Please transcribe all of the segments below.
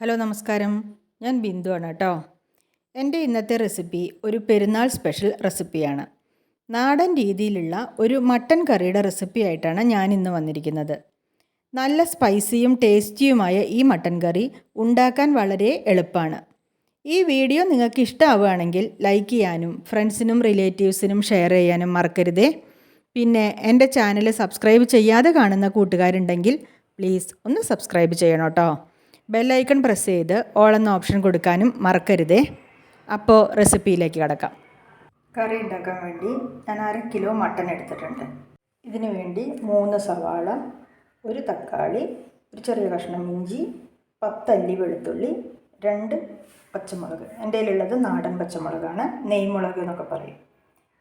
Hello നമസ്കാരം, ഞാൻ ബിന്ദു ആണ് കേട്ടോ. എൻ്റെ ഇന്നത്തെ റെസിപ്പി ഒരു പെരുന്നാൾ സ്പെഷ്യൽ റെസിപ്പിയാണ്. നാടൻ രീതിയിലുള്ള ഒരു മട്ടൻ കറിയുടെ റെസിപ്പി ആയിട്ടാണ് ഞാൻ ഇന്ന് വന്നിരിക്കുന്നത്. നല്ല സ്പൈസിയും ടേസ്റ്റിയുമായ ഈ മട്ടൻ കറി ഉണ്ടാക്കാൻ വളരെ എളുപ്പമാണ്. ഈ വീഡിയോ നിങ്ങൾക്ക് ഇഷ്ടമാവുകയാണെങ്കിൽ ലൈക്ക് ചെയ്യാനും ഫ്രണ്ട്സിനും റിലേറ്റീവ്സിനും ഷെയർ ചെയ്യാനും മറക്കരുതേ. പിന്നെ എൻ്റെ ചാനൽ സബ്സ്ക്രൈബ് ചെയ്യാതെ കാണുന്ന കൂട്ടുകാരുണ്ടെങ്കിൽ പ്ലീസ് ഒന്ന് സബ്സ്ക്രൈബ് ചെയ്യണം കേട്ടോ. ബെല്ലൈക്കൺ പ്രസ് ചെയ്ത് ഓൾ എന്ന ഓപ്ഷൻ കൊടുക്കാനും മറക്കരുതേ. അപ്പോൾ റെസിപ്പിയിലേക്ക് കിടക്കാം. കറി ഉണ്ടാക്കാൻ വേണ്ടി ഞാൻ 1/2 കിലോ മട്ടൻ എടുത്തിട്ടുണ്ട്. ഇതിനു വേണ്ടി 3 സവാള, 1 തക്കാളി, ഒരു ചെറിയ കഷ്ണം ഇഞ്ചി, 10 അല്ലി വെളുത്തുള്ളി, 2 പച്ചമുളക്. എൻ്റെ കയ്യിലുള്ളത് നാടൻ പച്ചമുളകാണ്, നെയ്മുളക് എന്നൊക്കെ പറയും.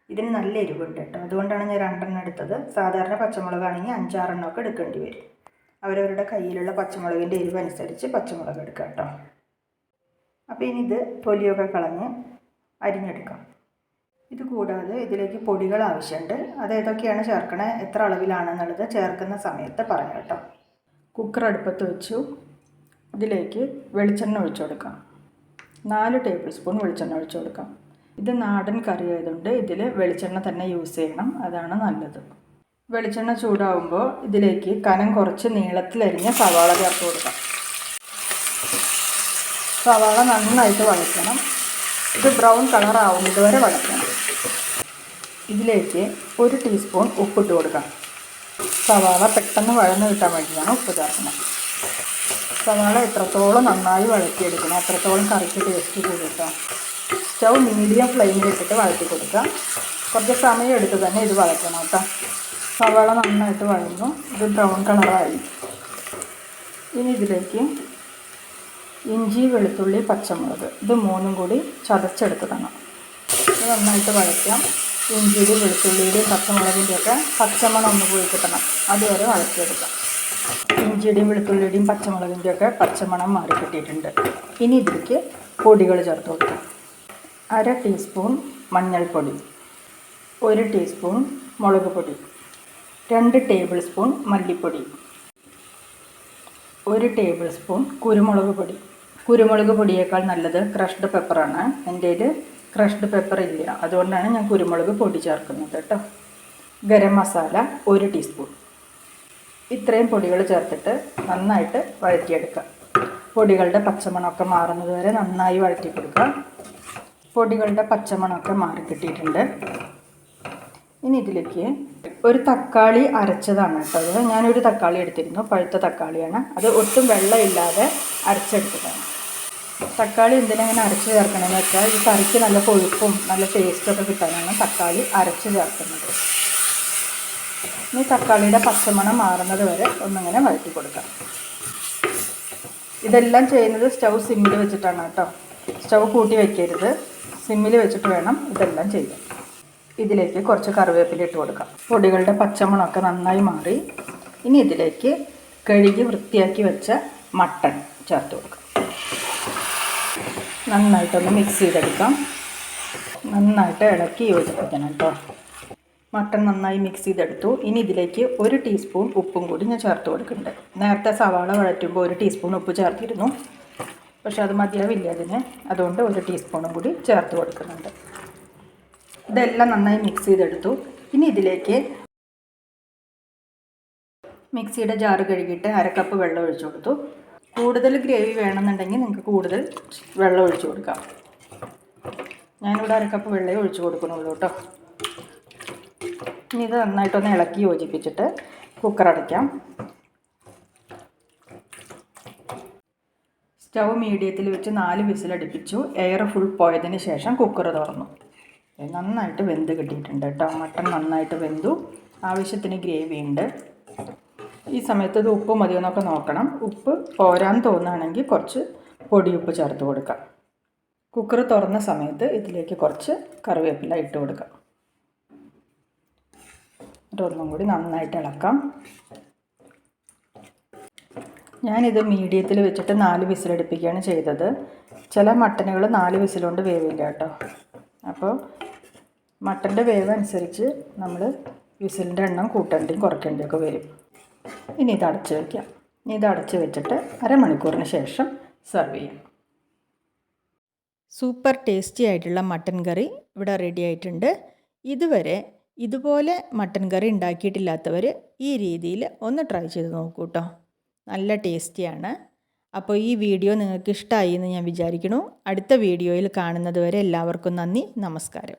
ഇതിന് നല്ല എരിവുണ്ട് കേട്ടോ, അതുകൊണ്ടാണ് ഞാൻ 2 എടുത്തത്. സാധാരണ പച്ചമുളകാണെങ്കിൽ 5-6 ഒക്കെ എടുക്കേണ്ടി വരും. അവരവരുടെ കയ്യിലുള്ള പച്ചമുളകിൻ്റെ എരിവ് അനുസരിച്ച് പച്ചമുളക് എടുക്കാം കേട്ടോ. അപ്പോൾ ഇനി ഇത് തൊലിയൊക്കെ കളഞ്ഞ് അരിഞ്ഞെടുക്കാം. ഇത് കൂടാതെ ഇതിലേക്ക് പൊടികൾ ആവശ്യമുണ്ട്. അത് ഏതൊക്കെയാണ് ചേർക്കണേ, എത്ര അളവിലാണെന്നുള്ളത് ചേർക്കുന്ന സമയത്ത് പറഞ്ഞു കേട്ടോ. കുക്കർ അടുപ്പത്ത് വെച്ചു. ഇതിലേക്ക് വെളിച്ചെണ്ണ ഒഴിച്ചു കൊടുക്കാം. 4 ടേബിൾ സ്പൂൺ വെളിച്ചെണ്ണ ഒഴിച്ചു കൊടുക്കാം. ഇത് നാടൻ കറി ആയതുകൊണ്ട് ഇതിൽ വെളിച്ചെണ്ണ തന്നെ യൂസ് ചെയ്യണം, അതാണ് നല്ലത്. വെളിച്ചെണ്ണ ചൂടാവുമ്പോൾ ഇതിലേക്ക് കനം കുറച്ച് നീളത്തിലരിഞ്ഞ സവാള ചേർത്ത് കൊടുക്കാം. സവാള നന്നായിട്ട് വഴറ്റണം. ഇത് ബ്രൗൺ കളർ ആവും ഇതുവരെ വഴറ്റണം. ഇതിലേക്ക് 1 ടീസ്പൂൺ ഉപ്പിട്ട് കൊടുക്കാം. സവാള പെട്ടെന്ന് വഴന്ന് കിട്ടാൻ വേണ്ടിയാണ് ഉപ്പ് ചേർക്കുന്നത്. സവാള എത്രത്തോളം നന്നായി വഴറ്റിയെടുക്കണം അത്രത്തോളം കറിക്ക് ടേസ്റ്റ് കൂടിട്ടോ. സ്റ്റൗ മീഡിയം ഫ്ലെയിമിലിട്ടിട്ട് വഴറ്റി കൊടുക്കാം. കുറച്ച് സമയം എടുത്ത് തന്നെ ഇത് വഴറ്റണം കേട്ടോ. സവാള നന്നായിട്ട് വഴന്നു, ഇത് ബ്രൗൺ കളറായി. ഇനി ഇതിലേക്ക് ഇഞ്ചി, വെളുത്തുള്ളി, പച്ചമുളക് ഇത് 3 കൂടി ചതച്ചെടുത്തതാണ്. ഇത് നന്നായിട്ട് വഴറ്റാം. ഇഞ്ചിയുടെയും വെളുത്തുള്ളിയുടെയും പച്ചമുളകിൻ്റെയൊക്കെ പച്ചമണം ഒന്ന് പോയി കിട്ടണം, അതുവരെ വഴറ്റിയെടുക്കാം. ഇഞ്ചിയുടെയും വെളുത്തുള്ളിയുടെയും പച്ചമുളകിൻ്റെയൊക്കെ പച്ചമണം മാറി കിട്ടിയിട്ടുണ്ട്. ഇനി ഇതിലേക്ക് പൊടികൾ ചേർത്ത് കൊടുക്കാം. 1/2 ടീസ്പൂൺ മഞ്ഞൾപ്പൊടി, 1 ടീസ്പൂൺ മുളക് പൊടി, 2 ടേബിൾ സ്പൂൺ മല്ലിപ്പൊടി, 1 ടേബിൾ സ്പൂൺ കുരുമുളക് പൊടി. കുരുമുളക് പൊടിയേക്കാൾ നല്ലത് ക്രഷ്ഡ് പെപ്പറാണ്. എൻ്റെ കയ്യിൽ ക്രഷ്ഡ് പെപ്പർ ഇല്ല, അതുകൊണ്ടാണ് ഞാൻ കുരുമുളക് പൊടി ചേർക്കുന്നത് കേട്ടോ. ഗരം മസാല 1 ടീസ്പൂൺ. ഇത്രയും പൊടികൾ ചേർത്തിട്ട് നന്നായിട്ട് വഴറ്റിയെടുക്കുക. പൊടികളുടെ പച്ചമണമൊക്കെ മാറുന്നത് വരെ നന്നായി വഴറ്റി കൊടുക്കുക. പൊടികളുടെ പച്ചമണമൊക്കെ മാറി കിട്ടിയിട്ടുണ്ട്. ഇനി ഇതിലേക്ക് 1 തക്കാളി അരച്ചതാണ് കേട്ടോ. അത് ഞാനൊരു തക്കാളി എടുത്തിരുന്നു, പഴുത്ത തക്കാളിയാണ്. അത് ഒട്ടും വെള്ളമില്ലാതെ അരച്ചെടുത്തതാണ്. തക്കാളി എന്തിനങ്ങനെ അരച്ച് ചേർക്കണമെന്ന് വെച്ചാൽ ഈ കറിക്ക് നല്ല കൊഴുപ്പും നല്ല ടേസ്റ്റൊക്കെ കിട്ടാനാണ് തക്കാളി അരച്ച് ചേർക്കുന്നത്. ഇനി തക്കാളിയുടെ പച്ചമണം മാറുന്നത് വരെ ഒന്നിങ്ങനെ വഴറ്റി കൊടുക്കാം. ഇതെല്ലാം ചെയ്യുന്നത് സ്റ്റൗ സിമ്മിൽ വെച്ചിട്ടാണ് കേട്ടോ. സ്റ്റൗ കൂട്ടി വയ്ക്കരുത്, സിമ്മിൽ വെച്ചിട്ട് വേണം ഇതെല്ലാം ചെയ്യാൻ. ഇതിലേക്ക് കുറച്ച് കറിവേപ്പില ഇട്ട് കൊടുക്കാം. പൊടികളുടെ പച്ചമണമൊക്കെ നന്നായി മാറി. ഇനി ഇതിലേക്ക് കഴുകി വൃത്തിയാക്കി വെച്ച മട്ടൺ ചേർത്ത് കൊടുക്കാം. നന്നായിട്ടൊന്ന് മിക്സ് ചെയ്തെടുക്കാം. നന്നായിട്ട് ഇളക്കി യോജിപ്പിക്കണം കേട്ടോ. മട്ടൺ നന്നായി മിക്സ് ചെയ്തെടുത്തു. ഇനി ഇതിലേക്ക് 1 ടീസ്പൂൺ ഉപ്പും കൂടി ഞാൻ ചേർത്ത് കൊടുക്കുന്നുണ്ട്. നേരത്തെ സവാള വഴറ്റുമ്പോൾ 1 ടീസ്പൂൺ ഉപ്പ് ചേർത്തിരുന്നു, പക്ഷെ അത് മതിയാവില്ല അതിന്, അതുകൊണ്ട് 1 ടീസ്പൂണും കൂടി ചേർത്ത് കൊടുക്കുന്നുണ്ട്. ഇതെല്ലാം നന്നായി മിക്സ് ചെയ്തെടുത്തു. ഇനി ഇതിലേക്ക് മിക്സിയുടെ ജാറ് കഴുകിയിട്ട് 1/2 കപ്പ് വെള്ളം ഒഴിച്ചു കൊടുത്തു. കൂടുതൽ ഗ്രേവി വേണമെന്നുണ്ടെങ്കിൽ നിങ്ങൾക്ക് കൂടുതൽ വെള്ളം ഒഴിച്ചു കൊടുക്കാം. ഞാനിവിടെ 1/2 കപ്പ് വെള്ളമേ ഒഴിച്ചു കൊടുക്കണുള്ളൂ കേട്ടോ. ഇനി ഇത് നന്നായിട്ടൊന്ന് ഇളക്കി യോജിപ്പിച്ചിട്ട് കുക്കർ അടയ്ക്കാം. സ്റ്റൗ മീഡിയത്തിൽ വെച്ച് 4 വിസിലടുപ്പിച്ചു. എയർ ഫുൾ പോയതിന് ശേഷം കുക്കർ തുറന്നു. നന്നായിട്ട് വെന്ത് കിട്ടിയിട്ടുണ്ട് കേട്ടോ. മട്ടൺ നന്നായിട്ട് വെന്തു, ആവശ്യത്തിന് ഗ്രേവി ഉണ്ട്. ഈ സമയത്ത് ഇത് ഉപ്പ് മതിയെന്നൊക്കെ നോക്കണം. ഉപ്പ് പോരാൻ തോന്നുകയാണെങ്കിൽ കുറച്ച് പൊടിയുപ്പ് ചേർത്ത് കൊടുക്കാം. കുക്കർ തുറന്ന സമയത്ത് ഇതിലേക്ക് കുറച്ച് കറിവേപ്പില ഇട്ട് കൊടുക്കാം. ഒന്നും കൂടി നന്നായിട്ട് ഇളക്കാം. ഞാനിത് മീഡിയത്തിൽ വെച്ചിട്ട് 4 വിസിലടുപ്പിക്കുകയാണ് ചെയ്തത്. ചില മട്ടനുകൾ 4 വിസിലുകൊണ്ട് വേവില്ല കേട്ടോ. അപ്പോൾ മട്ടൻ്റെ വേവ് അനുസരിച്ച് നമ്മൾ വിസിലിൻ്റെ എണ്ണം കൂട്ടേണ്ടിയും കുറയ്ക്കേണ്ടിയൊക്കെ വരും. ഇനി ഇത് അടച്ച് വയ്ക്കാം. ഇനി ഇത് അടച്ച് വെച്ചിട്ട് 1/2 മണിക്കൂറിന് ശേഷം സെർവ് ചെയ്യാം. സൂപ്പർ ടേസ്റ്റി ആയിട്ടുള്ള മട്ടൻ കറി ഇവിടെ റെഡി ആയിട്ടുണ്ട്. ഇതുവരെ ഇതുപോലെ മട്ടൻ കറി ഉണ്ടാക്കിയിട്ടില്ലാത്തവർ ഈ രീതിയിൽ ഒന്ന് ട്രൈ ചെയ്ത് നോക്കൂ കേട്ടോ. നല്ല ടേസ്റ്റിയാണ്. അപ്പോൾ ഈ വീഡിയോ നിങ്ങൾക്ക് ഇഷ്ടമായി എന്ന് ഞാൻ വിചാരിക്കുന്നു. അടുത്ത വീഡിയോയിൽ കാണുന്നത് വരെ എല്ലാവർക്കും നന്ദി, നമസ്കാരം.